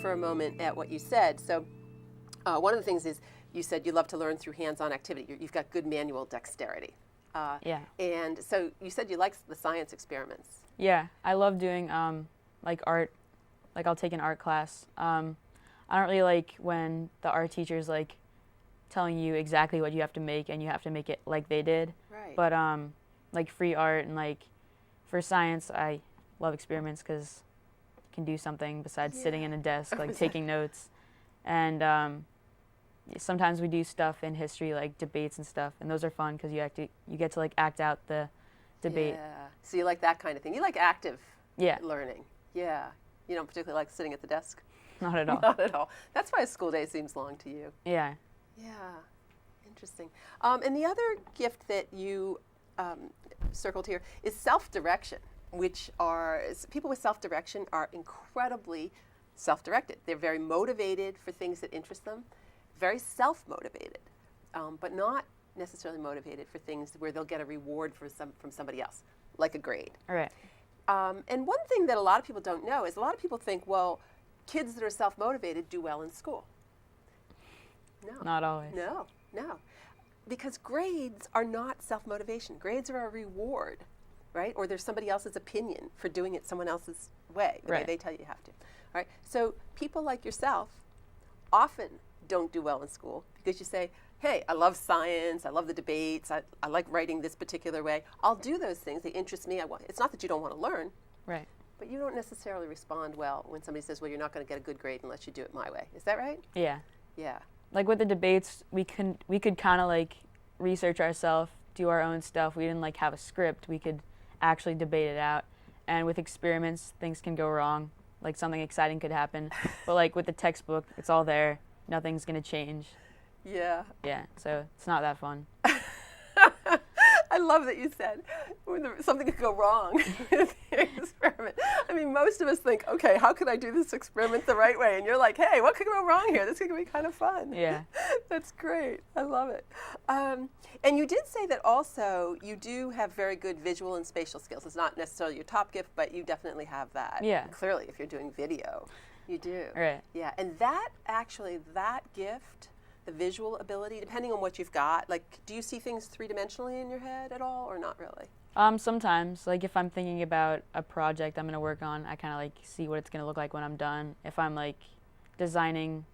for a moment at what you said. So one of the things is you said you love to learn through hands-on activity. You've got good manual dexterity. Yeah. And so you said you like the science experiments. Yeah, I love doing like art. Like I'll take an art class. I don't really like when the art teacher's like telling you exactly what you have to make and you have to make it like they did. Right. But like free art and like for science, I love experiments because you can do something besides sitting in a desk, like taking notes. And sometimes we do stuff in history, like debates and stuff, and those are fun because you get to like act out the debate. Yeah. So you like that kind of thing. You like active Yeah. learning. Yeah. You don't particularly like sitting at the desk? Not at all. Not at all. That's why a school day seems long to you. Yeah. Yeah. Interesting. And the other gift that you circled here is self-direction, which people with self-direction are incredibly self-directed. They're very motivated for things that interest them, very self-motivated, but not necessarily motivated for things where they'll get a reward from somebody else, like a grade. All right. And one thing that a lot of people don't know is a lot of people think, well, kids that are self-motivated do well in school. No. Not always. No. Because grades are not self-motivation. Grades are a reward, right? Or there's somebody else's opinion for doing it someone else's way, the way they tell you have to. All right? So people like yourself often don't do well in school because you say, hey, I love science, I love the debates, I like writing this particular way. I'll do those things, they interest me. It's not that you don't want to learn, Right. but you don't necessarily respond well when somebody says, well, you're not going to get a good grade unless you do it my way. Is that right? Yeah. Yeah. Like with the debates, we could kind of like research ourselves, do our own stuff. We didn't like have a script. We could actually debate it out. And with experiments, things can go wrong. Like something exciting could happen. But like with the textbook, it's all there. Nothing's going to change. Yeah. Yeah, so it's not that fun. I love that you said something could go wrong with the experiment. I mean, most of us think, okay, how could I do this experiment the right way? And you're like, hey, what could go wrong here? This could be kind of fun. Yeah. That's great. I love it. And you did say that also you do have very good visual and spatial skills. It's not necessarily your top gift, but you definitely have that. Yeah. Clearly, if you're doing video, you do. Right. Yeah, and that gift, the visual ability, depending on what you've got, like, do you see things three-dimensionally in your head at all, or not really? Sometimes, like if I'm thinking about a project I'm going to work on, I kind of like see what it's going to look like when I'm done. If I'm like designing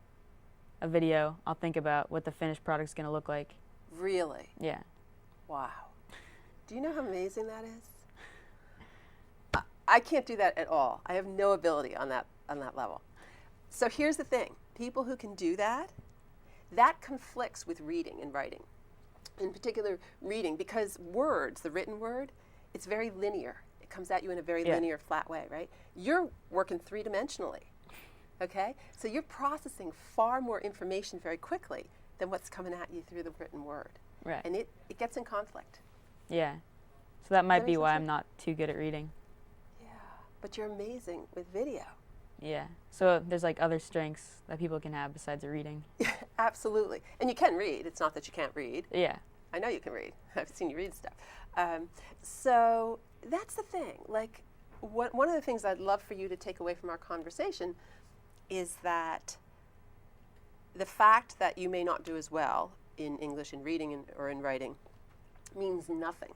a video, I'll think about what the finished product's going to look like. Really? Yeah. Wow. Do you know how amazing that is? I can't do that at all. I have no ability on that level. So here's the thing. People who can do that conflicts with reading and writing. In particular, reading, because words, the written word, it's very linear. It comes at you in a very linear, flat way, right? You're working three-dimensionally, okay? So you're processing far more information very quickly than what's coming at you through the written word. Right. And it gets in conflict. Yeah. So that might be why sense? I'm not too good at reading. Yeah, but you're amazing with video. Yeah. So there's like other strengths that people can have besides reading. Absolutely. And you can read. It's not that you can't read. Yeah. I know you can read. I've seen you read stuff. So that's the thing. Like, one of the things I'd love for you to take away from our conversation is that the fact that you may not do as well in English in reading or in writing means nothing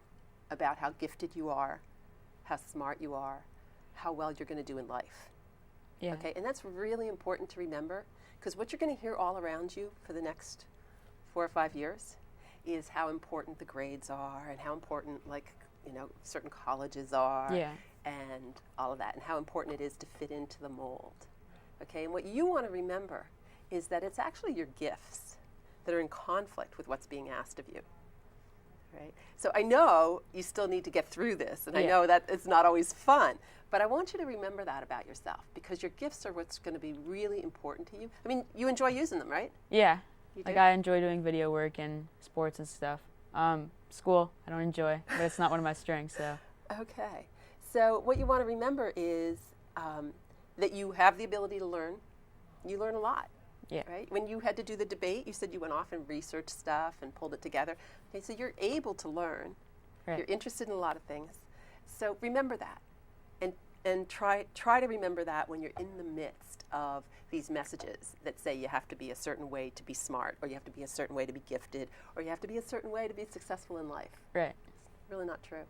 about how gifted you are, how smart you are, how well you're going to do in life. Yeah. Okay, and that's really important to remember, because what you're going to hear all around you for the next 4 or 5 years is how important the grades are and how important, like, certain colleges are and all of that, and how important it is to fit into the mold. Okay, and what you want to remember is that it's actually your gifts that are in conflict with what's being asked of you. Right? So I know you still need to get through this, and I know that it's not always fun, but I want you to remember that about yourself, because your gifts are what's going to be really important to you. I mean, you enjoy using them, right? Yeah. You Like do? I enjoy doing video work and sports and stuff. School, I don't enjoy, but it's not one of my strengths, so. Okay. So what you want to remember is that you have the ability to learn. You learn a lot. Yeah. Right? When you had to do the debate, you said you went off and researched stuff and pulled it together. Okay, so you're able to learn. Right. You're interested in a lot of things. So remember that. And try to remember that when you're in the midst of these messages that say you have to be a certain way to be smart, or you have to be a certain way to be gifted, or you have to be a certain way to be successful in life. Right. It's really not true.